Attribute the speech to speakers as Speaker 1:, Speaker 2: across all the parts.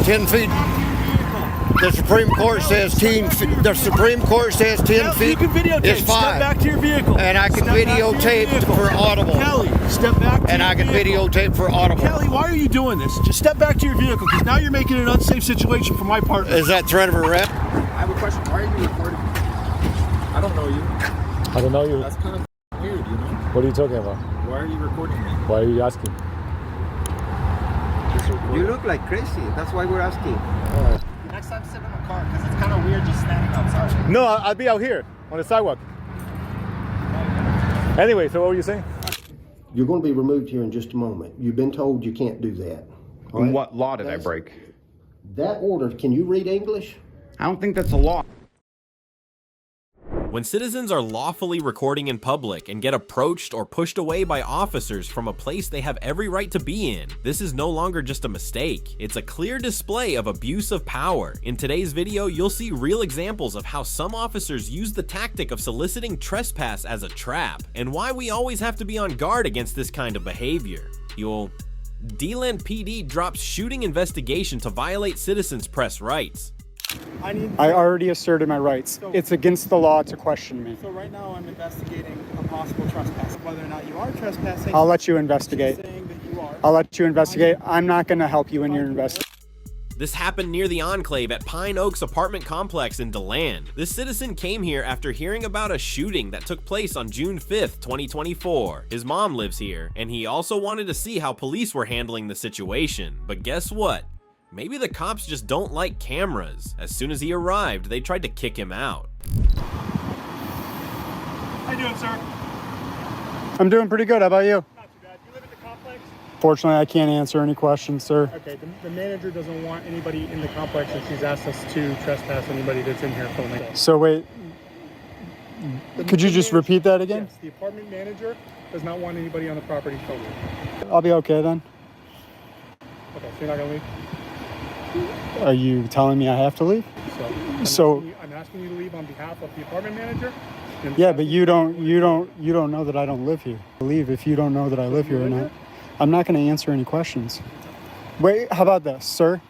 Speaker 1: 10 feet. The Supreme Court says 10 feet. The Supreme Court says 10 feet.
Speaker 2: You can videotape.
Speaker 1: It's fine.
Speaker 2: Step back to your vehicle.
Speaker 1: And I can videotape for audible.
Speaker 2: Kelly, step back to
Speaker 1: And
Speaker 2: your
Speaker 1: I can
Speaker 2: vehicle.
Speaker 1: videotape for audible.
Speaker 2: Kelly, why are you doing this? Just step back to your vehicle, because now you're making it an unsafe situation for my partner.
Speaker 1: Is that threat of arrest?
Speaker 3: I have a question. Why are you recording me? I don't know you.
Speaker 4: I don't know you.
Speaker 3: That's kind of weird, you know?
Speaker 4: What are you talking about?
Speaker 3: Why are you recording me?
Speaker 4: Why are you asking?
Speaker 5: You look like crazy. That's why we're asking.
Speaker 6: Next time, sit in a car, because it's kind of weird just standing outside.
Speaker 4: No, I'll be out here on the sidewalk. Anyway, so what were you saying?
Speaker 7: You're going to be removed here in just a moment. You've been told you can't do that. All right?
Speaker 8: What law did I break?
Speaker 7: That order, can you read English?
Speaker 8: I don't think that's a law.
Speaker 9: When citizens are lawfully recording in public and get approached or pushed away by officers from a place they have every right to be in, this is no longer just a mistake. It's a clear display of abuse of power. In today's video, you'll see real examples of how some officers use the tactic of soliciting trespass as a trap, and why we always have to be on guard against this kind of behavior. DeLand PD drops shooting investigation to violate citizens' press rights.
Speaker 10: I already asserted my rights. It's against the law to question me.
Speaker 6: So right now I'm investigating a possible trespass. Whether or not you are trespassing,
Speaker 10: I'll let you investigate.
Speaker 6: saying that you are.
Speaker 10: I'll let you investigate. I'm not going to help you in your investigation.
Speaker 9: This happened near the Enclave at Pine Oaks apartment complex in DeLand. This citizen came here after hearing about a shooting that took place on June 5th, 2024. His mom lives here, and he also wanted to see how police were handling the situation. But guess what? Maybe the cops just don't like cameras. As soon as he arrived, they tried to kick him out.
Speaker 2: How you doing, sir?
Speaker 10: I'm doing pretty good. How about you?
Speaker 2: Not too bad. You live in the complex?
Speaker 10: Fortunately, I can't answer any questions, sir.
Speaker 2: Okay, the manager doesn't want anybody in the complex, and she's asked us to trespass anybody that's in here filming.
Speaker 10: So wait, could you just repeat that again?
Speaker 2: Yes, the apartment manager does not want anybody on the property filming.
Speaker 10: I'll be okay then.
Speaker 2: Okay, so you're not gonna leave?
Speaker 10: Are you telling me I have to leave?
Speaker 2: So I'm asking you to leave on behalf of the apartment manager.
Speaker 10: Yeah, but you don't know that I don't live here. Leave if you don't know that I live here or not. I'm not going to answer any questions. Wait, how about this, sir?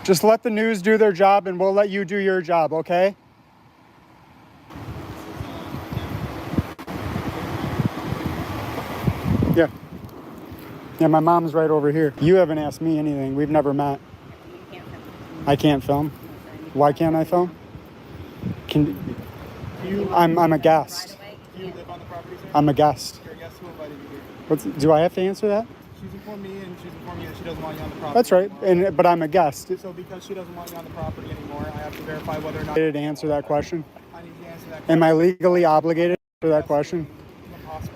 Speaker 10: Just let the news do their job and we'll let you do your job, okay? Yeah. Yeah, my mom's right over here. You haven't asked me anything. We've never met. I can't film. Why can't I film? I'm a guest.
Speaker 6: Do you live on the property, sir?
Speaker 10: I'm a guest.
Speaker 6: You're a guest. Who invited you here?
Speaker 10: Do I have to answer that?
Speaker 6: She's informed me, and she's informed me that she doesn't want you on the property.
Speaker 10: That's right. But I'm a guest.
Speaker 6: So because she doesn't want you on the property anymore, I have to verify whether or not.
Speaker 10: To answer that question.
Speaker 6: I need to answer that question.
Speaker 10: Am I legally obligated to that question?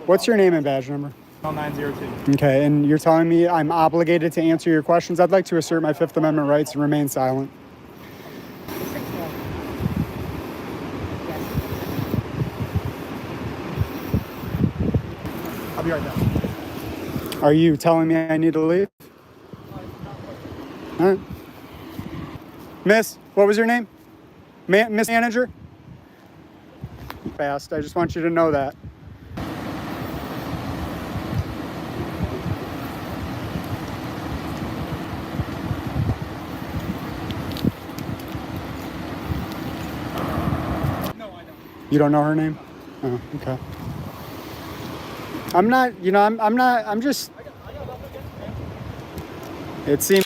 Speaker 10: What's your name and badge number?
Speaker 6: 902.
Speaker 10: Okay, and you're telling me I'm obligated to answer your questions? I'd like to assert my Fifth Amendment rights and remain silent.
Speaker 2: I'll be right back.
Speaker 10: Are you telling me I need to leave? All right. Miss, what was your name? Miss Manager? Fast. I just want you to know that. You don't know her name? Oh, okay. I'm just, it seems.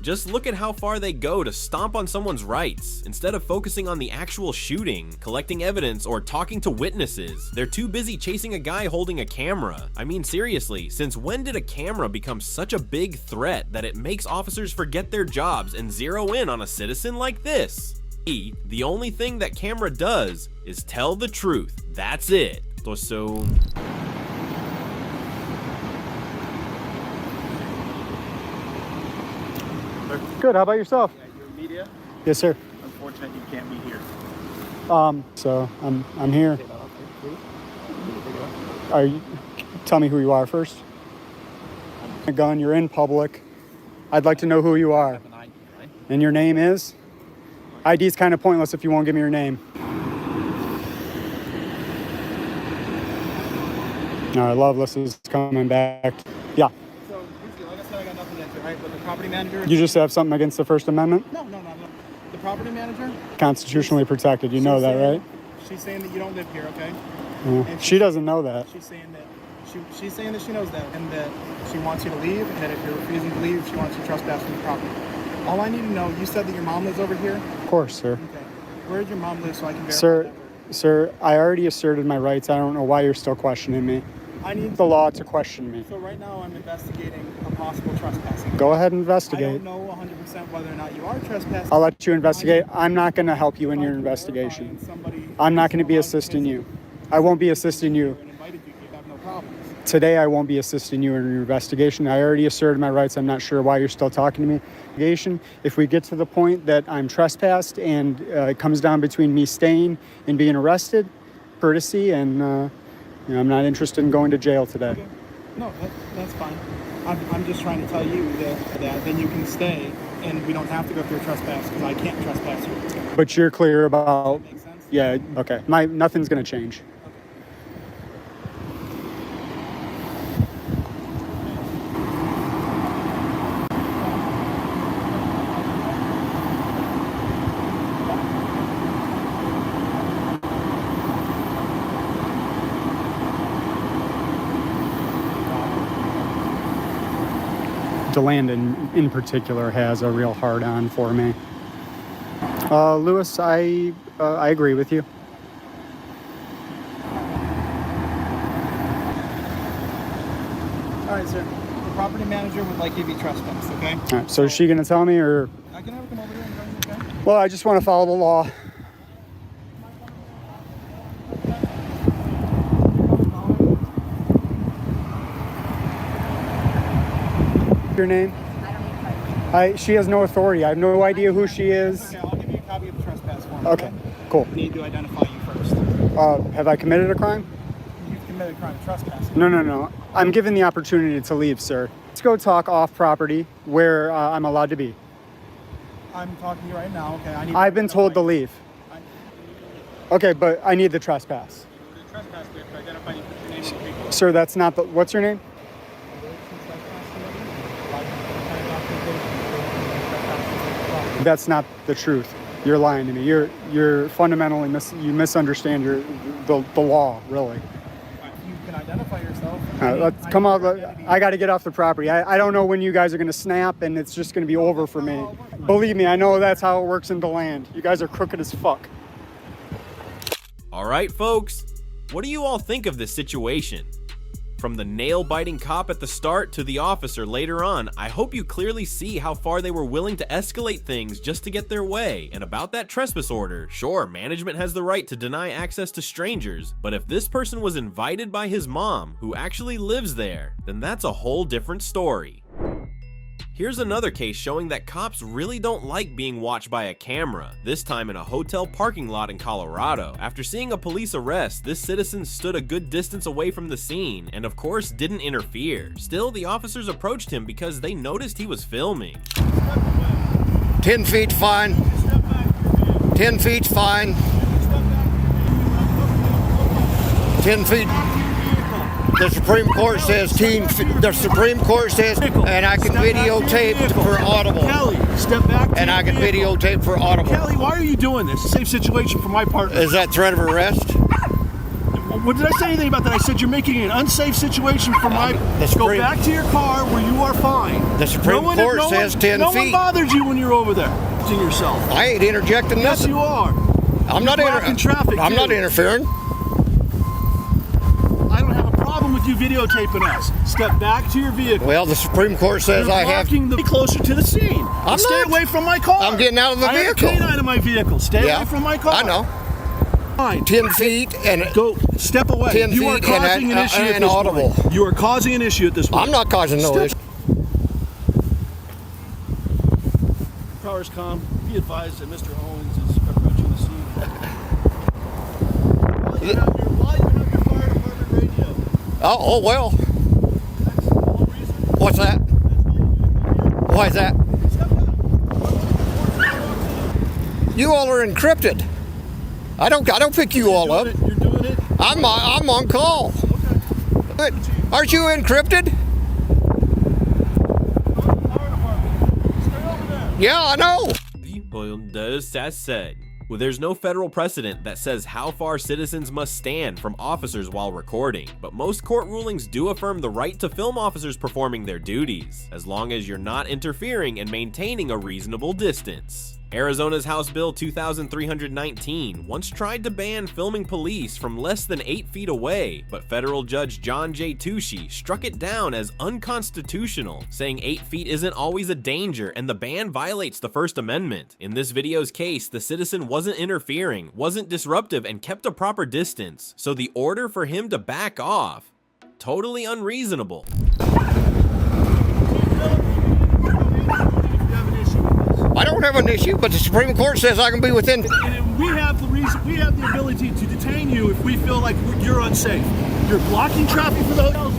Speaker 9: Just look at how far they go to stomp on someone's rights. Instead of focusing on the actual shooting, collecting evidence, or talking to witnesses, they're too busy chasing a guy holding a camera. I mean, seriously, since when did a camera become such a big threat that it makes officers forget their jobs and zero in on a citizen like this? The only thing that camera does is tell the truth. That's it. So
Speaker 10: Good. How about yourself?
Speaker 6: Yeah, you're media.
Speaker 10: Yes, sir.
Speaker 6: Unfortunate you can't be here.
Speaker 10: So I'm here. Are you? Tell me who you are first. A gun. You're in public. I'd like to know who you are. And your name is? ID is kind of pointless if you won't give me your name. All right, Loveless is coming back. Yeah.
Speaker 6: So, like I said, I got nothing to right? But the property manager.
Speaker 10: You just have something against the First Amendment?
Speaker 6: No. The property manager.
Speaker 10: Constitutionally protected. You know that, right?
Speaker 6: She's saying that you don't live here, okay?
Speaker 10: Yeah.
Speaker 6: And
Speaker 10: She doesn't know that.
Speaker 6: She's saying that she knows that, and that she wants you to leave, and that if you're refusing to leave, she wants you to trespass from the property. All I need to know, you said that your mom lives over here?
Speaker 10: Of course, sir.
Speaker 6: Okay. Where does your mom live so I can verify
Speaker 10: Sir, I already asserted my rights. I don't know why you're still questioning me.
Speaker 6: I need
Speaker 10: The law to question me.
Speaker 6: So right now I'm investigating a possible trespassing.
Speaker 10: Go ahead and
Speaker 6: I
Speaker 10: investigate.
Speaker 6: don't know 100% whether or not you are trespassing.
Speaker 10: I'll let you investigate. I'm not going to help you in your investigation. I'm not going to be assisting you. I won't be assisting you. Today I won't be assisting you in your investigation. I already asserted my rights. I'm not sure why you're still talking to me. If we get to the point that I'm trespassed and it comes down between me staying and being arrested, courtesy, and I'm not interested in going to jail today.
Speaker 6: Okay. No, that's fine. I'm just trying to tell you that then you can stay and we don't have to go through a trespass because I can't trespass you.
Speaker 10: But you're clear about...
Speaker 6: Makes sense?
Speaker 10: Yeah, okay. Nothing's going to change. DeLand in particular has a real hard on for me. Lewis, I agree with you.
Speaker 6: All right, sir. The property manager would like you to be trespassed, okay?
Speaker 10: All right, so is she going to tell me, or?
Speaker 6: I can have her come over here and tell you, okay?
Speaker 10: Well, I just want to follow the law. Your name? She has no authority. I have no idea who she is.
Speaker 6: Okay, I'll give you a copy of the trespass form.
Speaker 10: Okay, cool.
Speaker 6: I need to identify you first.
Speaker 10: Have I committed a crime?
Speaker 6: You've committed a crime of trespassing.
Speaker 10: No. I'm given the opportunity to leave, sir. Let's go talk off property where I'm allowed to be.
Speaker 6: I'm talking to you right now, okay?
Speaker 10: I've been told to leave. Okay, but I need the trespass.
Speaker 6: The trespass, we have to identify you with your name and vehicle.
Speaker 10: Sir, that's not the... What's your name? That's not the truth. You're lying to me. You're fundamentally you misunderstand the law, really.
Speaker 6: You can identify yourself.
Speaker 10: Let's come out. I got to get off the property. I don't know when you guys are going to snap, and it's just going to be over for me. Believe me, I know that's how it works in DeLand. You guys are crooked as fuck.
Speaker 9: All right, folks, what do you all think of this situation? From the nail-biting cop at the start to the officer later on, I hope you clearly see how far they were willing to escalate things just to get their way. And about that trespass order, sure, management has the right to deny access to strangers, but if this person was invited by his mom, who actually lives there, then that's a whole different story. Here's another case showing that cops really don't like being watched by a camera, this time in a hotel parking lot in Colorado. After seeing a police arrest, this citizen stood a good distance away from the scene and of course didn't interfere. Still, the officers approached him because they noticed he was filming.
Speaker 1: 10 feet fine. 10 feet fine. 10 feet. The Supreme Court says 10 feet. The Supreme Court says, and I can videotape for audible.
Speaker 11: Kelly, step back.
Speaker 1: And I can videotape for audible.
Speaker 11: Kelly, why are you doing this? It's a safe situation for my part.
Speaker 1: Is that threat of arrest?
Speaker 11: What did I say anything about that? I said you're making an unsafe situation for my. Go back to your car where you are fine.
Speaker 1: The Supreme Court says 10 feet.
Speaker 11: No one bothered you when you're over there. To yourself.
Speaker 1: I ain't interjecting
Speaker 11: Yes,
Speaker 1: nothing.
Speaker 11: you are.
Speaker 1: I'm not
Speaker 11: traffic.
Speaker 1: I'm not interfering.
Speaker 11: I don't have a problem with you videotaping us. Step back to your vehicle.
Speaker 1: Well, the Supreme Court says
Speaker 11: You're
Speaker 1: I have.
Speaker 11: blocking the closer to the scene. Stay away from my car.
Speaker 1: I'm getting out of the vehicle.
Speaker 11: I have a canine in my vehicle. Stay away from my car.
Speaker 1: I know.
Speaker 11: Fine.
Speaker 1: 10 feet and
Speaker 11: go step away.
Speaker 1: 10
Speaker 11: you are
Speaker 1: feet
Speaker 11: causing an issue at this
Speaker 1: audible.
Speaker 11: point. You are causing an issue at this point.
Speaker 1: I'm not causing no issue.
Speaker 11: Cars come. Be advised that Mr. Owens is approaching the scene. While you have your fire department radio.
Speaker 1: Oh well. What's that? Why is that? You all are encrypted. I don't pick you all up.
Speaker 11: You're doing it.
Speaker 1: I'm on call.
Speaker 11: Okay.
Speaker 1: Aren't you encrypted? Yeah, I know.
Speaker 9: Well, that's said. Well, there's no federal precedent that says how far citizens must stand from officers while recording, but most court rulings do affirm the right to film officers performing their duties, as long as you're not interfering and maintaining a reasonable distance. Arizona's House Bill 2319 once tried to ban filming police from less than 8 feet away, but federal judge John J. Tucci struck it down as unconstitutional, saying 8 feet isn't always a danger and the ban violates the First Amendment. In this video's case, the citizen wasn't interfering, wasn't disruptive, and kept a proper distance, so the order for him to back off, totally unreasonable.
Speaker 1: I don't have an issue, but the Supreme Court says I can be within.
Speaker 11: And we have the ability to detain you if we feel like you're unsafe. You're blocking traffic for the hotels.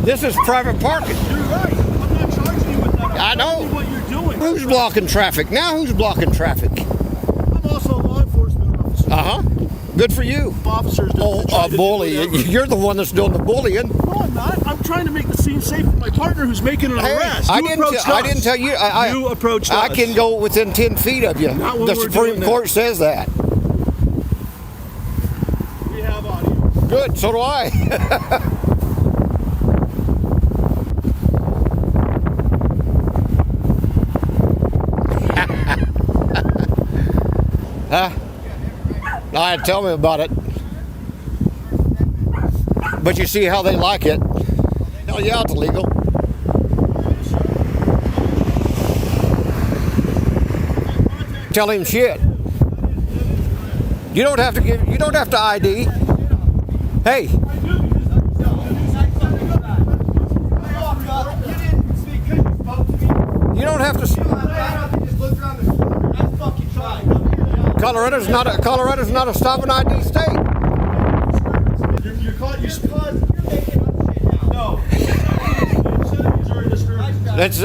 Speaker 1: This is private parking.
Speaker 11: You're right. I'm not charging you with that.
Speaker 1: I know
Speaker 11: what you're doing.
Speaker 1: Who's blocking traffic? Now who's blocking traffic?
Speaker 11: I'm also a law enforcement officer.
Speaker 1: Good for you.
Speaker 11: Officers.
Speaker 1: Bully. You're the one that's doing the bullying.
Speaker 11: No, I'm not. I'm trying to make the scene safe for my partner who's making an arrest.
Speaker 1: I didn't tell you.
Speaker 11: You approached us.
Speaker 1: I can go within 10 feet of you. The Supreme Court says that.
Speaker 11: We have audio.
Speaker 1: Good. So do I. Huh? Tell me about it. But you see how they like it. Oh yeah, it's illegal. Tell him shit. You don't have to ID. Hey. You don't have to. Colorado's not a stop and ID state. That's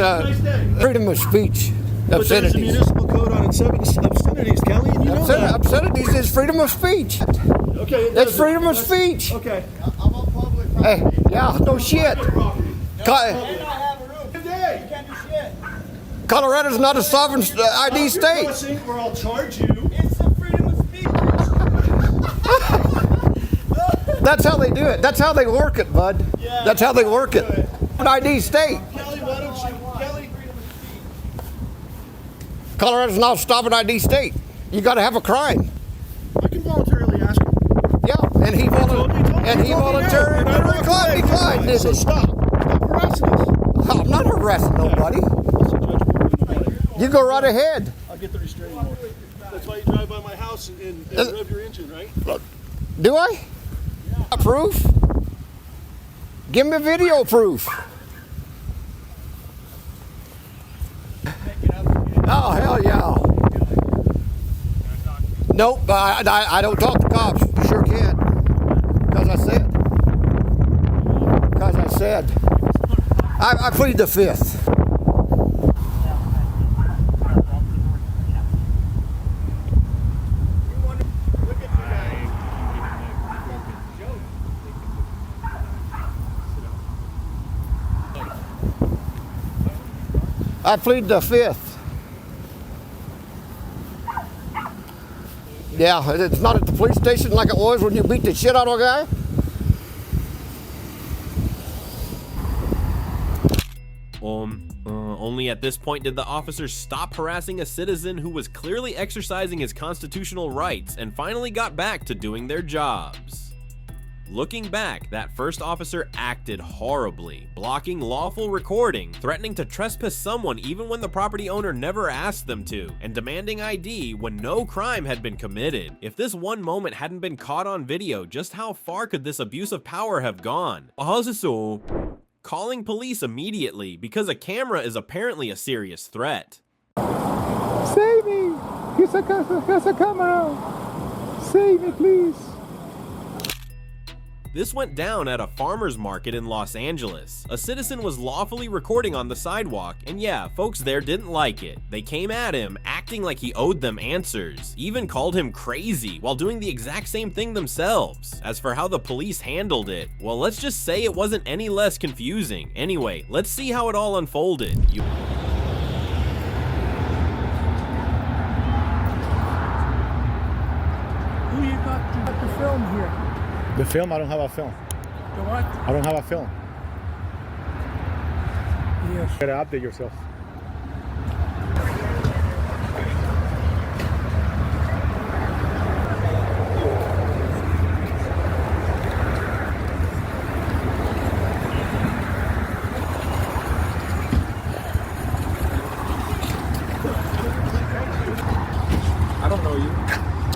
Speaker 1: freedom of speech.
Speaker 11: But there's a municipal code on obscenities, Kelly, and you know that.
Speaker 1: Obscenities is freedom of speech.
Speaker 11: Okay.
Speaker 1: That's freedom of speech.
Speaker 11: Okay.
Speaker 5: I'm on public
Speaker 1: Hey, yeah, no shit. Colorado's not a sovereign ID state.
Speaker 11: Where I'll charge you.
Speaker 5: It's the freedom of speech.
Speaker 1: That's how they do it. That's how they work it, bud.
Speaker 5: Yeah,
Speaker 1: that's how they work it. An ID state.
Speaker 11: Kelly, why don't you, Kelly?
Speaker 1: Colorado's not a stop and ID state. You got to have a crime.
Speaker 11: I can voluntarily ask him.
Speaker 1: Yeah, and he voluntarily declined, didn't
Speaker 11: So
Speaker 1: he?
Speaker 11: stop harassing us.
Speaker 1: I'm not harassing nobody. You go right ahead.
Speaker 11: I'll get the restraining order. That's why you drive by my house and rev your engine, right?
Speaker 1: Do I? Proof? Give me video proof. Oh, hell yeah. Nope, I don't talk to cops. You sure can't. Because I said. I plead the fifth. I plead the fifth. Yeah, it's not at the police station like it was when you beat the shit out of a guy.
Speaker 9: Only at this point did the officer stop harassing a citizen who was clearly exercising his constitutional rights and finally got back to doing their jobs. Looking back, that first officer acted horribly, blocking lawful recording, threatening to trespass someone even when the property owner never asked them to, and demanding ID when no crime had been committed. If this one moment hadn't been caught on video, just how far could this abuse of power have gone? Also, calling police immediately because a camera is apparently a serious threat.
Speaker 4: Save me! Here's a camera! Save me, please!
Speaker 9: This went down at a farmer's market in Los Angeles. A citizen was lawfully recording on the sidewalk, and yeah, folks there didn't like it. They came at him, acting like he owed them answers, even called him crazy while doing the exact same thing themselves. As for how the police handled it, well, let's just say it wasn't any less confusing. Anyway, let's see how it all unfolded.
Speaker 11: film here.
Speaker 4: The film? I don't have a film.
Speaker 11: The what?
Speaker 4: I don't have a film.
Speaker 11: Yes.
Speaker 4: You gotta update yourself.
Speaker 3: I don't know you.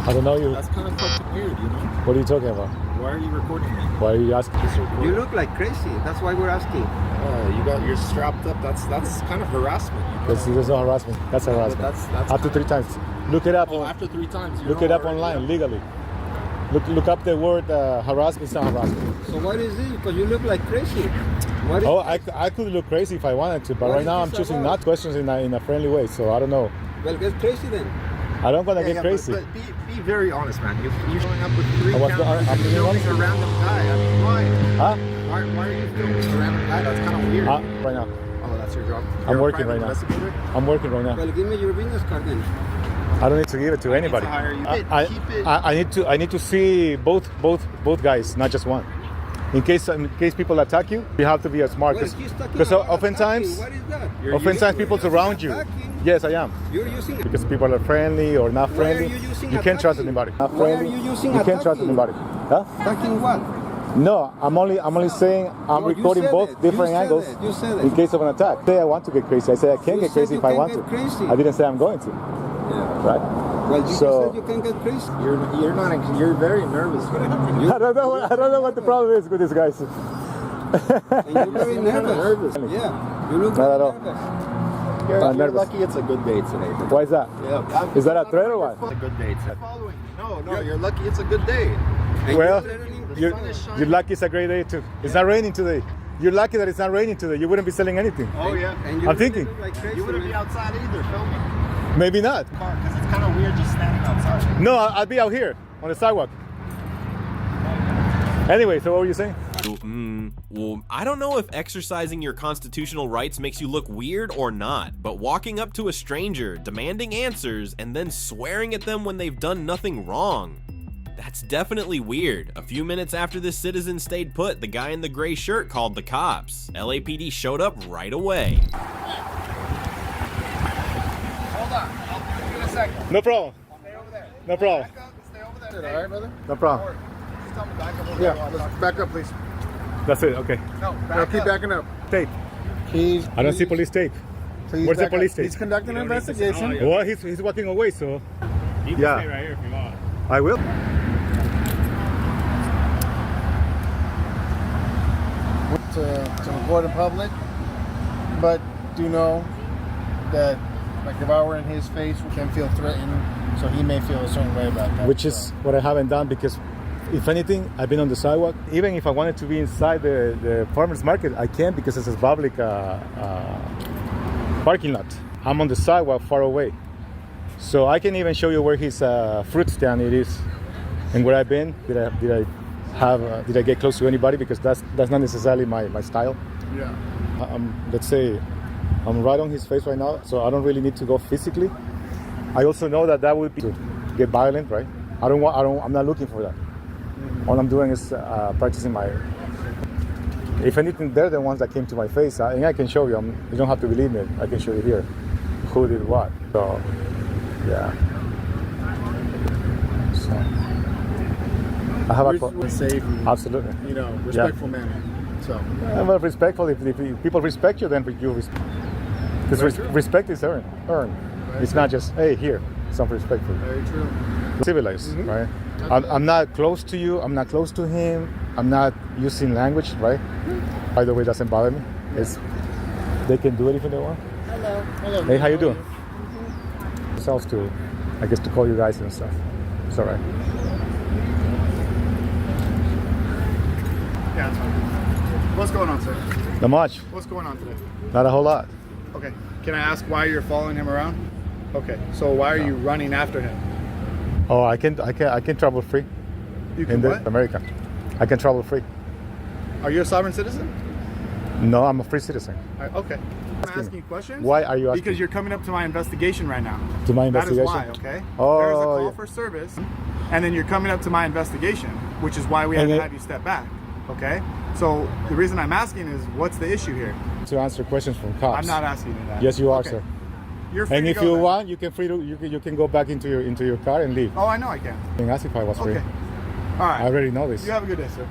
Speaker 4: I don't know you.
Speaker 3: That's kind of fucking weird, you know?
Speaker 4: What are you talking about?
Speaker 3: Why are you recording me?
Speaker 4: Why are you asking?
Speaker 7: You look like crazy. That's why we're asking.
Speaker 3: You're strapped up. That's kind of harassment. You know?
Speaker 4: There's no harassment. That's harassment.
Speaker 3: That's
Speaker 4: After 3 times. Look it up.
Speaker 3: Oh, after 3 times.
Speaker 4: Look it up online legally. Look up the word harassment. It's not harassment.
Speaker 7: So what is it? Because you look like crazy. What is
Speaker 4: Oh, I could look crazy if I wanted to, but
Speaker 7: What
Speaker 4: right
Speaker 7: is
Speaker 4: now I'm
Speaker 7: this
Speaker 4: choosing
Speaker 7: about?
Speaker 4: not questions in a friendly way. So I don't know.
Speaker 7: Well, get crazy then.
Speaker 4: I don't wanna get crazy.
Speaker 3: But be very honest, man. You're showing up with 3
Speaker 4: I was-
Speaker 3: cameras.
Speaker 4: I'm being
Speaker 3: You're
Speaker 4: honest.
Speaker 3: filming a random guy. I mean, why?
Speaker 4: Huh?
Speaker 3: Why are you filming a random guy? That's kind of weird.
Speaker 4: Right now.
Speaker 3: Oh, that's your job.
Speaker 4: I'm
Speaker 3: You're a
Speaker 4: working
Speaker 3: private
Speaker 4: right now.
Speaker 3: investigator?
Speaker 4: I'm working right now.
Speaker 7: Well, give me your business card then.
Speaker 4: I don't need to give it to anybody.
Speaker 3: to hire you. Keep it.
Speaker 4: I need to see both guys, not just one. In case people attack you, you have to be smart.
Speaker 7: Well, he's talking
Speaker 4: Because
Speaker 7: about
Speaker 4: oftentimes,
Speaker 7: attacking. What is that?
Speaker 4: oftentimes people surround you.
Speaker 7: Attacking.
Speaker 4: Yes, I am.
Speaker 7: You're using it.
Speaker 4: Because people are friendly or not
Speaker 7: Why are
Speaker 4: friendly.
Speaker 7: you using
Speaker 4: You can't trust
Speaker 7: attacking?
Speaker 4: anybody. Not
Speaker 7: Why are
Speaker 4: friendly.
Speaker 7: you using
Speaker 4: You can't trust
Speaker 7: attacking?
Speaker 4: anybody. Huh?
Speaker 7: Attacking what?
Speaker 4: No, I'm only saying I'm
Speaker 7: No, you
Speaker 4: recording
Speaker 7: said
Speaker 4: both
Speaker 7: it.
Speaker 4: different
Speaker 7: You said
Speaker 4: angles
Speaker 7: it. You said it.
Speaker 4: in case of an attack. Say I want to get crazy. I say I can
Speaker 7: You
Speaker 4: get
Speaker 7: said
Speaker 4: crazy
Speaker 7: you
Speaker 4: if I
Speaker 7: can
Speaker 4: want
Speaker 7: get
Speaker 4: to.
Speaker 7: crazy.
Speaker 4: I didn't say I'm going to.
Speaker 7: Yeah.
Speaker 4: Right?
Speaker 7: Well, you
Speaker 4: So-
Speaker 7: said you can get crazy.
Speaker 3: You're not. You're very nervous.
Speaker 4: I don't know what the problem is with these guys.
Speaker 7: And you're very nervous. Yeah. You look
Speaker 4: Not
Speaker 7: very
Speaker 4: at all.
Speaker 7: nervous.
Speaker 4: I'm
Speaker 3: You're
Speaker 4: nervous.
Speaker 3: lucky it's a good day today.
Speaker 4: Why is that?
Speaker 3: Yeah.
Speaker 4: Is that a threat or what?
Speaker 3: It's a good day today. No, you're lucky it's a good day.
Speaker 7: And
Speaker 4: Well,
Speaker 7: you're
Speaker 4: you're lucky it's a great day too. It's not raining today. You're lucky that it's not raining today. You wouldn't be selling anything.
Speaker 3: Oh yeah.
Speaker 7: and you
Speaker 4: I'm
Speaker 7: really
Speaker 4: thinking.
Speaker 7: look like crazy,
Speaker 3: You wouldn't be
Speaker 7: man.
Speaker 3: outside either filming.
Speaker 4: Maybe not.
Speaker 3: Because it's kind of weird just standing outside.
Speaker 4: No, I'll be out here on the sidewalk. Anyway, so what were you saying?
Speaker 9: Well, I don't know if exercising your constitutional rights makes you look weird or not, but walking up to a stranger, demanding answers, and then swearing at them when they've done nothing wrong. That's definitely weird. A few minutes after this citizen stayed put, the guy in the gray shirt called the cops. LAPD showed up right away.
Speaker 3: Hold on. I'll give you a second.
Speaker 4: No problem.
Speaker 3: Stay over there.
Speaker 4: No problem.
Speaker 3: Back up. Stay over there. All right, brother?
Speaker 4: No problem.
Speaker 3: Just tell me back up over
Speaker 11: Yeah,
Speaker 3: there.
Speaker 11: let's back up, please.
Speaker 4: That's it. Okay.
Speaker 3: No,
Speaker 11: No,
Speaker 3: back
Speaker 11: keep
Speaker 3: up.
Speaker 11: backing up.
Speaker 4: Tape.
Speaker 11: Please.
Speaker 4: I don't see police tape.
Speaker 11: Please
Speaker 4: Where's the
Speaker 11: back up.
Speaker 4: police tape?
Speaker 11: He's conducting an investigation.
Speaker 4: Well, he's walking away, so.
Speaker 2: You can
Speaker 4: Yeah.
Speaker 2: stay right here if you want.
Speaker 4: I will.
Speaker 11: To record in public, but do know that, like, if I were in his face, we can feel threatened, so he may feel a certain way about that.
Speaker 4: Which is what I haven't done because, if anything, I've been on the sidewalk. Even if I wanted to be inside the farmer's market, I can't because it's a public parking lot. I'm on the sidewalk far away. So I can even show you where his fruit stand it is and where I've been. Did I get close to anybody? Because that's not necessarily my style.
Speaker 11: Yeah.
Speaker 4: Let's say I'm right on his face right now, so I don't really need to go physically. I also know that would be to get violent, right? I'm not looking for that. All I'm doing is practicing my. If anything, they're the ones that came to my face, and I can show you. You don't have to believe me. I can show you here who did what. So, yeah. So, I have a
Speaker 11: safe,
Speaker 4: absolutely.
Speaker 11: respectful manner. So.
Speaker 4: I'm very respectful. If people respect you, then you respect. Because respect is earned. It's not just hey here. Some respect for you.
Speaker 11: Very true.
Speaker 4: Civilized, right? I'm not close to you. I'm not close to him. I'm not using language, right? By the way, it doesn't bother me. They can do anything they want.
Speaker 11: Hello.
Speaker 4: Hey, how you doing? Ourselves to, I guess, to call you guys and stuff. It's all right.
Speaker 11: Yeah, that's fine. What's going on, sir?
Speaker 4: Not much.
Speaker 11: What's going on today?
Speaker 4: Not a whole lot.
Speaker 11: Okay. Can I ask why you're following him around? Okay. So why are you running after him?
Speaker 4: Oh, I can travel free
Speaker 11: You
Speaker 4: in
Speaker 11: can
Speaker 4: the
Speaker 11: what?
Speaker 4: America. I can travel free.
Speaker 11: Are you a sovereign citizen?
Speaker 4: No, I'm a free citizen.
Speaker 11: Okay. I'm asking you questions.
Speaker 4: Why are you asking?
Speaker 11: Because you're coming up to my investigation right now.
Speaker 4: To my investigation?
Speaker 11: That is why, okay?
Speaker 4: Oh,
Speaker 11: There's a call
Speaker 4: yeah.
Speaker 11: for service, and then you're coming up to my investigation.
Speaker 6: which is why we had
Speaker 4: And
Speaker 6: to
Speaker 4: it-
Speaker 6: have you step back. Okay? So the reason I'm asking is, what's the issue here?
Speaker 4: To answer questions from cops.
Speaker 6: I'm not asking you that.
Speaker 4: Yes, you are,
Speaker 6: Okay.
Speaker 4: sir.
Speaker 6: You're free
Speaker 4: And
Speaker 6: to
Speaker 4: if
Speaker 6: go
Speaker 4: you
Speaker 6: then.
Speaker 4: want, you can go back into your car and leave.
Speaker 6: Oh, I know I can.
Speaker 4: And ask if I was free.
Speaker 6: Okay. All right.
Speaker 4: I already know this.
Speaker 6: You have a good day, sir.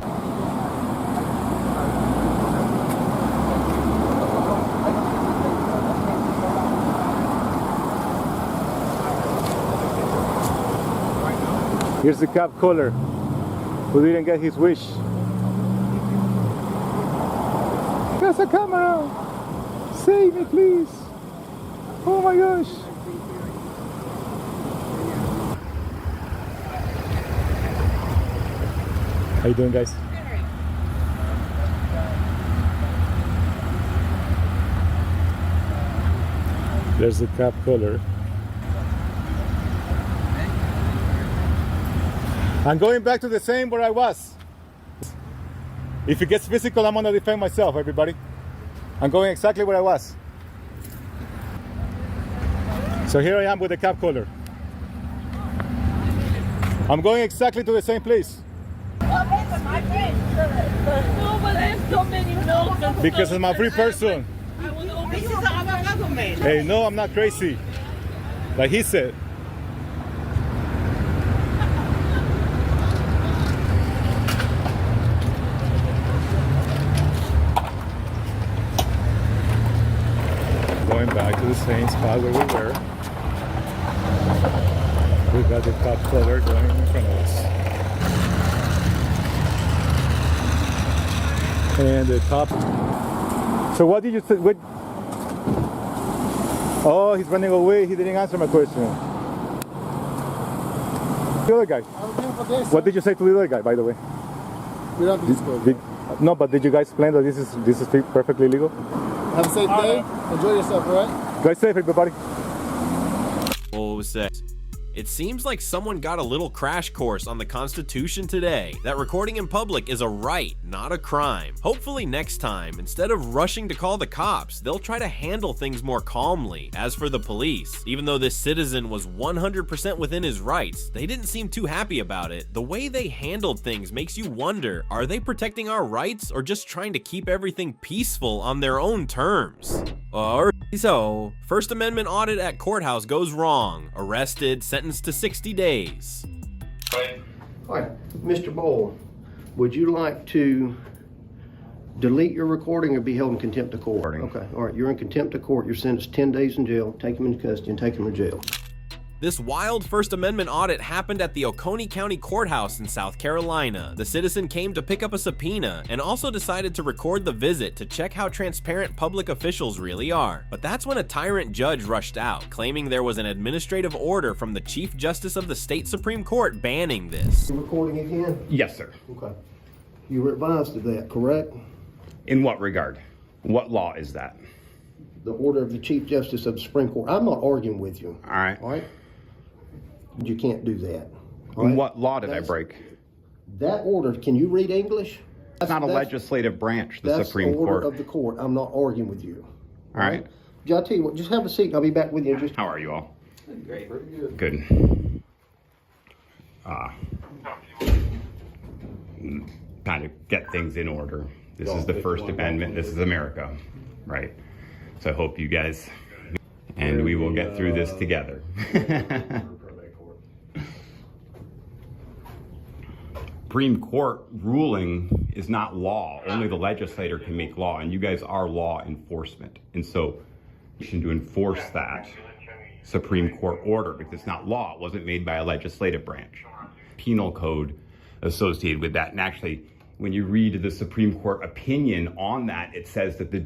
Speaker 4: Here's the cop caller who didn't get his wish. There's a camera! Save me, please! Oh my gosh! How you doing, guys? There's the cop caller. I'm going back to the same where I was. If it gets physical, I'm gonna defend myself, everybody. I'm going exactly where I was. So here I am with the cab caller. I'm going exactly to the same place. Because I'm a free person. Hey, no, I'm not crazy. Like he said. Going back to the same spot where we were. We got the cop color going in front of us. And the cop. So what did you say? What? Oh, he's running away. He didn't answer my question. The other guy. What did you say to the other guy, by the way?
Speaker 11: We don't have to disclose.
Speaker 4: No, but did you guys explain that this is perfectly legal?
Speaker 11: Have a safe day. Enjoy yourself, all right?
Speaker 4: Drive safe, everybody.
Speaker 9: What was that? It seems like someone got a little crash course on the Constitution today, that recording in public is a right, not a crime. Hopefully next time, instead of rushing to call the cops, they'll try to handle things more calmly. As for the police, even though this citizen was 100% within his rights, they didn't seem too happy about it. The way they handled things makes you wonder, are they protecting our rights or just trying to keep everything peaceful on their own terms? So, First Amendment audit at Courthouse goes wrong. Arrested, sentenced to 60 days.
Speaker 7: All right, Mr. Boyle, would you like to delete your recording or be held in contempt of court? Okay, all right, you're in contempt of court. You're sentenced 10 days in jail. Take him into custody and take him to jail.
Speaker 9: This wild First Amendment audit happened at the Oconee County Courthouse in South Carolina. The citizen came to pick up a subpoena and also decided to record the visit to check how transparent public officials really are. But that's when a tyrant judge rushed out, claiming there was an administrative order from the Chief Justice of the State Supreme Court banning this.
Speaker 7: You recording again?
Speaker 8: Yes, sir.
Speaker 7: Okay. You were advised of that, correct?
Speaker 8: In what regard? What law is that?
Speaker 7: The order of the Chief Justice of the Supreme Court. I'm not arguing with you.
Speaker 8: All right.
Speaker 7: All right? You can't do that. All
Speaker 8: And
Speaker 7: right?
Speaker 8: what law did I
Speaker 7: That's-
Speaker 8: break?
Speaker 7: That order, can you read English?
Speaker 8: It's not a legislative branch, the
Speaker 7: That's
Speaker 8: Supreme
Speaker 7: the order
Speaker 8: Court.
Speaker 7: of the court. I'm not arguing with you.
Speaker 8: All right.
Speaker 7: I'll tell you what, just have a seat. I'll be back with you in just.
Speaker 8: How are you all?
Speaker 7: Great. Very good.
Speaker 8: Good. Kind of get things in order. This is the First Amendment. This is America, right? So I hope you guys, and we will get through this together. Supreme Court ruling is not law. Only the legislator can make law, and you guys are law enforcement. And so you should to enforce that Supreme Court order because it's not law. It wasn't made by a legislative branch. Penal code associated with that. And actually, when you read the Supreme Court opinion on that, it says that the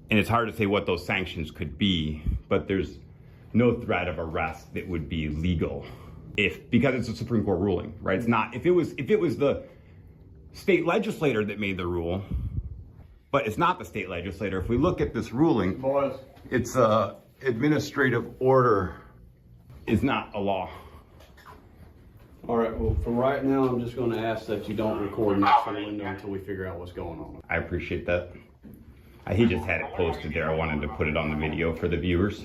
Speaker 8: and it's hard to say what those sanctions could be, but there's no threat of arrest that would be legal because it's a Supreme Court ruling, right? It's not, if it was the state legislator that made the rule, but it's not the state legislator. If we look at this ruling, it's a administrative order is not a law.
Speaker 3: All right, well, for right now, I'm just going to ask that you don't record next to the window until we figure out what's going on.
Speaker 8: I appreciate that. He just had it posted there. I wanted to put it on the video for the viewers.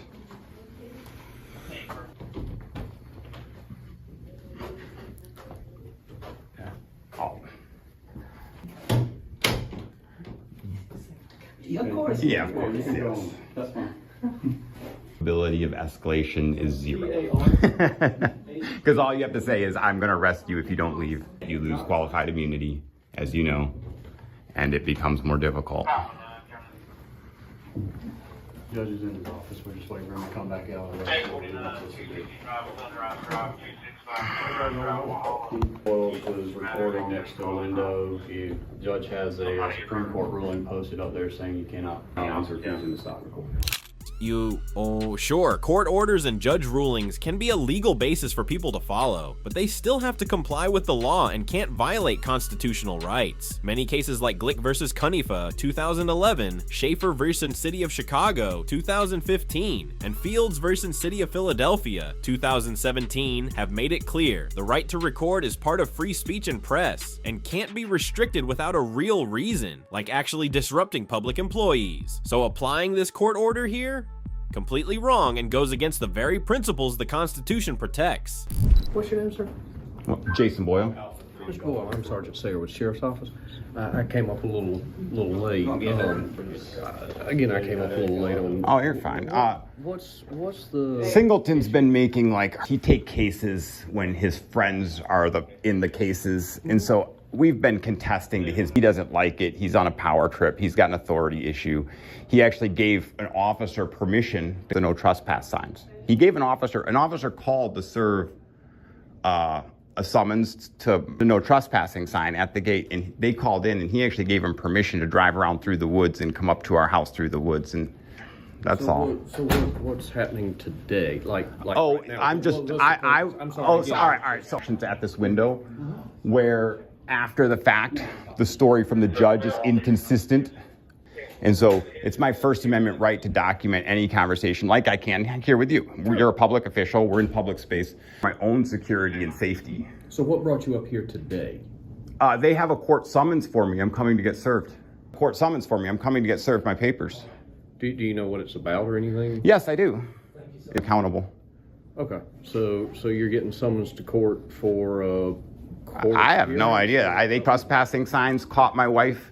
Speaker 5: Of course.
Speaker 8: Yeah, of course. Yes.
Speaker 3: That's fine.
Speaker 8: Ability of escalation is 0. Because all you have to say is, I'm going to arrest you if you don't leave. You lose qualified immunity, as you know, and it becomes more difficult.
Speaker 3: Judge is in his office. We're just waiting for him to come back out. Boyle was recording next to the window. The judge has a Supreme Court ruling posted up there saying you cannot. He's refusing to stop recording.
Speaker 9: Sure, court orders and judge rulings can be a legal basis for people to follow, but they still have to comply with the law and can't violate constitutional rights. Many cases like Glick versus Cunnifa, 2011, Schaefer versus City of Chicago, 2015, and Fields versus City of Philadelphia, 2017, have made it clear the right to record is part of free speech and press, and can't be restricted without a real reason, like actually disrupting public employees. So applying this court order here? Completely wrong and goes against the very principles the Constitution protects.
Speaker 3: What's your name, sir?
Speaker 8: Well, Jason Boyle.
Speaker 3: Mr. Boyle, I'm Sergeant Sayer with the Sheriff's Office. I came up a little late. Again, I came up a little late on.
Speaker 8: Oh, you're fine.
Speaker 3: What's the?
Speaker 8: Singleton's been making, like, he take cases when his friends are in the cases, and so we've been contesting to he doesn't like it. He's on a power trip. He's got an authority issue. He actually gave an officer permission to no trespass signs. He gave an officer called to serve a summons to the no trespassing sign at the gate, and they called in, and he actually gave him permission to drive around through the woods and come up to our house through the woods, and that's all.
Speaker 3: So what's happening today? Like
Speaker 8: Oh,
Speaker 3: right now?
Speaker 8: I'm just,
Speaker 3: I'm sorry.
Speaker 8: all right. So at this window where after the fact, the story from the judge is inconsistent. And so it's my First Amendment right to document any conversation like I can here with you. You're a public official. We're in public space. My own security and safety.
Speaker 3: So what brought you up here today?
Speaker 8: They have a court summons for me. I'm coming to get served. Court summons for me. I'm coming to get served my papers.
Speaker 3: Do you know what it's about or anything?
Speaker 8: Yes, I do. Accountable.
Speaker 3: Okay. So you're getting summons to court for
Speaker 8: I have no idea. They trespassing signs caught my wife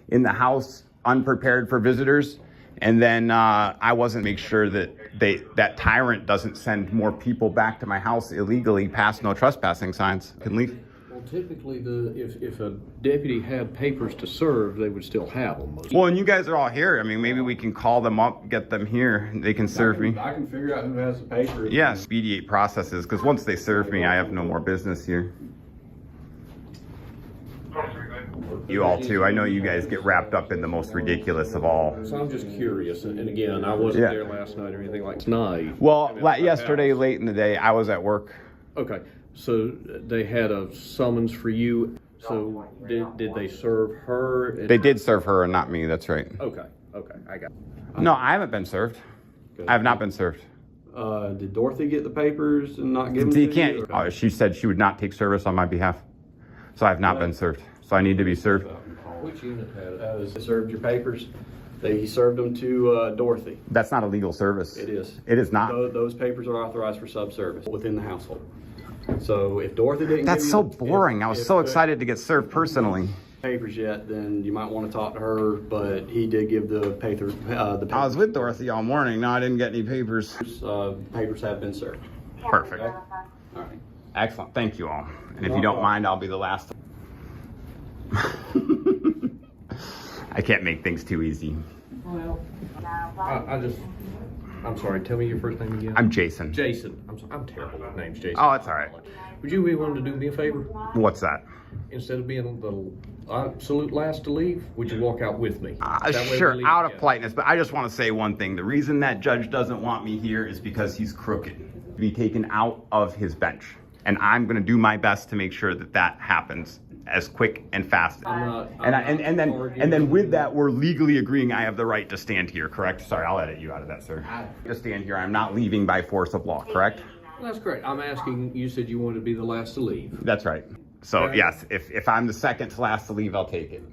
Speaker 8: in the house unprepared for visitors, and then I wasn't make sure that that tyrant doesn't send more people back to my house illegally past no trespassing signs. Can leave.
Speaker 3: Well, typically, if a deputy had papers to serve, they would still have them.
Speaker 8: Well, and you guys are all here. I mean, maybe we can call them up, get them here. They can serve me.
Speaker 3: I can figure out who has the papers.
Speaker 8: Yes, expedite processes, because once they serve me, I have no more business here. You all too. I know you guys get wrapped up in the most ridiculous of all.
Speaker 3: So I'm just curious, and again, I wasn't there last night or anything like tonight.
Speaker 8: Well, yesterday, late in the day, I was at work.
Speaker 3: Okay, so they had a summons for you. So did they serve her?
Speaker 8: They did serve her and not me. That's right.
Speaker 3: Okay, I got it.
Speaker 8: No, I haven't been served. I have not been served.
Speaker 3: Did Dorothy get the papers and not give them to
Speaker 8: you? Can't. She said she would not take service on my behalf. So I have not been served. So I need to be served.
Speaker 3: Which unit had it? They served your papers. They served them to Dorothy.
Speaker 8: That's not a legal service.
Speaker 3: It is.
Speaker 8: It is not.
Speaker 3: Those papers are authorized for subservice within the household. So if Dorothy didn't
Speaker 8: That's so boring. I was so excited to get served personally.
Speaker 3: Papers yet, then you might want to talk to her, but he did give the paper.
Speaker 8: I was with Dorothy all morning. No, I didn't get any papers.
Speaker 3: Papers have been served.
Speaker 8: Perfect.
Speaker 3: Okay? All right.
Speaker 8: Excellent. Thank you all. And if you don't mind, I'll be the last. I can't make things too easy.
Speaker 3: Well, I'm sorry, tell me your first name again.
Speaker 8: I'm Jason.
Speaker 3: Jason. I'm terrible with names, Jason.
Speaker 8: Oh, that's all right.
Speaker 3: Would you be willing to do me a favor?
Speaker 8: What's that?
Speaker 3: Instead of being the absolute last to leave, would you walk out with me?
Speaker 8: Sure, out of politeness, but I just want to say one thing. The reason that judge doesn't want me here is because he's crooked. Be taken out of his bench. And I'm going to do my best to make sure that that happens as quick and fast. And then with that, we're legally agreeing I have the right to stand here, correct? Sorry, I'll edit you out of that, sir. To stand here, I'm not leaving by force of law, correct?
Speaker 3: Well, that's correct. I'm asking, you said you wanted to be the last to leave.
Speaker 8: That's right. So yes, if I'm the second to last to leave, I'll take it.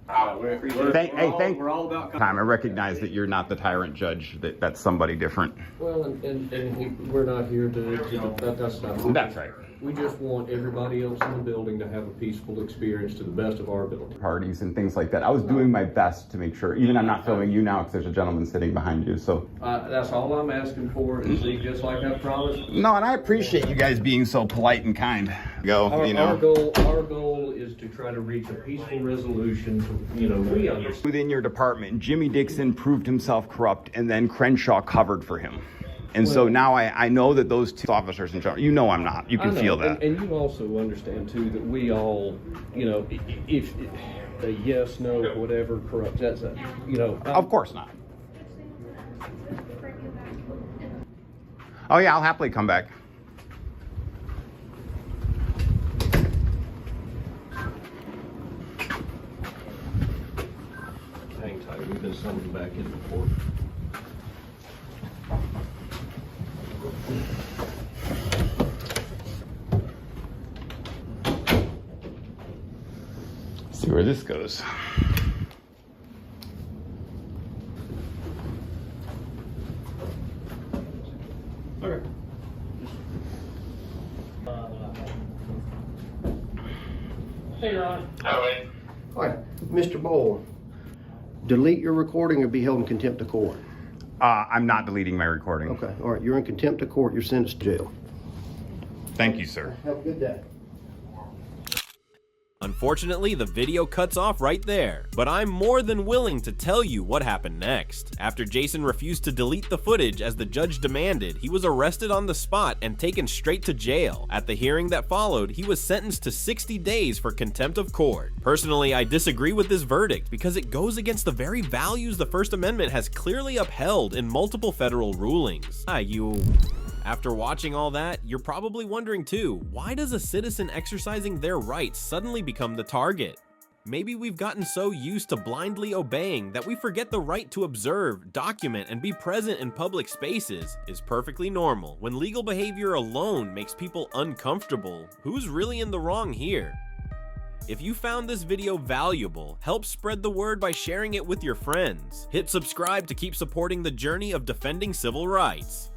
Speaker 8: We're all about time. I recognize that you're not the tyrant judge. That's somebody different.
Speaker 3: Well, and we're not here to that's not.
Speaker 8: That's right.
Speaker 12: We just want everybody else in the building to have a peaceful experience to the best of our ability.
Speaker 8: Parties and things like that. I was doing my best to make sure, even I'm not filming you now because there's a gentleman sitting behind you, so.
Speaker 12: That's all I'm asking for, is just like I promised.
Speaker 8: No, and I appreciate you guys being so polite and kind.
Speaker 12: Our goal is to try to reach a peaceful resolution to, we understand.
Speaker 8: Within your department, Jimmy Dixon proved himself corrupt and then Crenshaw covered for him. And so now I know that those two officers in general, I'm not. You can feel that.
Speaker 12: And you also understand, too, that we all, if a yes, no, whatever corrupts, that's a,
Speaker 8: Of course not. Oh, yeah, I'll happily come back.
Speaker 12: Hang tight. We've been summoned back in before.
Speaker 8: See where this goes.
Speaker 12: Okay. Hey, Ron.
Speaker 7: All right, Mr. Bowl, delete your recording or be held in contempt of court.
Speaker 8: I'm not deleting my recording.
Speaker 7: Okay, all right, you're in contempt of court, you're sentenced to jail.
Speaker 8: Thank you, sir.
Speaker 7: Have a good day.
Speaker 9: Unfortunately, the video cuts off right there, but I'm more than willing to tell you what happened next. After Jason refused to delete the footage as the judge demanded, he was arrested on the spot and taken straight to jail. At the hearing that followed, he was sentenced to 60 days for contempt of court. Personally, I disagree with this verdict because it goes against the very values the First Amendment has clearly upheld in multiple federal rulings. After watching all that, you're probably wondering too, why does a citizen exercising their rights suddenly become the target? Maybe we've gotten so used to blindly obeying that we forget the right to observe, document, and be present in public spaces is perfectly normal. When legal behavior alone makes people uncomfortable, who's really in the wrong here? If you found this video valuable, help spread the word by sharing it with your friends. Hit subscribe to keep supporting the journey of defending civil rights.